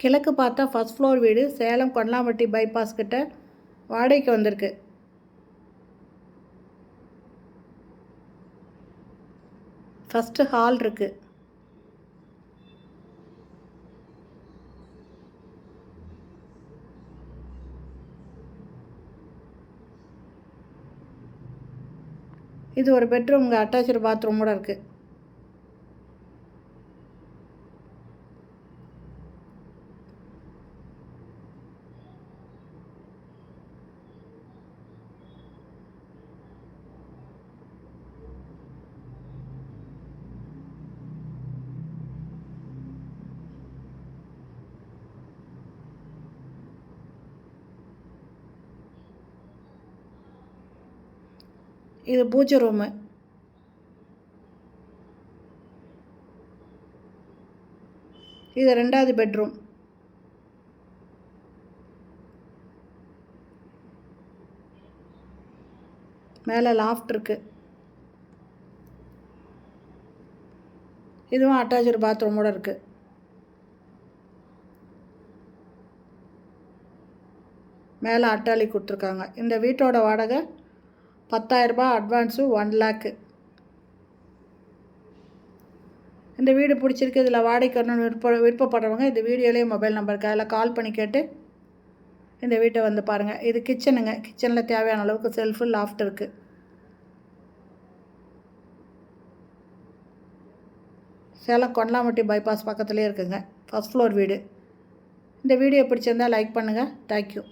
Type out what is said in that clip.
கிழக்கு பார்த்தா first floor வீடு சேலம் கொண்டலாம்பட்டி பைபாஸ் கிட்ட வாடகைக்கு வந்திருக்கு. ஃபஸ்ட்டு ஹால் இருக்குது. இது ஒரு பெட்ரூம்ங்க, அட்டாச்சு பாத்ரூமோட இருக்குது. இது பூஜை ரூமு. இது 2வது பெட்ரூம். மேலே லாஃப்ட் இருக்குது. இதுவும் அட்டாச்சு பாத்ரூமோடு இருக்குது. மேலே அட்டாளி கொடுத்துருக்காங்க. இந்த வீட்டோட வாடகை 10,000 ரூபாய், அட்வான்ஸு 1 லேக்கு. இந்த வீடு பிடிச்சிருக்கு, இதில் வாடகைக்கு வரணும்னு விருப்பப்படுறவங்க இந்த வீடியோலேயே மொபைல் நம்பருக்கு அதில் கால் பண்ணி கேட்டு இந்த வீட்டை வந்து பாருங்கள். இது கிச்சனுங்க. கிச்சனில் தேவையான அளவுக்கு செல்ஃபு, லாஃப்ட் இருக்குது. சேலம் கொண்டலாம்பட்டி பைபாஸ் பக்கத்துலேயே இருக்குங்க. ஃபஸ்ட் ஃப்ளோர் வீடு. இந்த வீடியோ பிடிச்சிருந்தால் லைக் பண்ணுங்கள். தேங்க்யூ.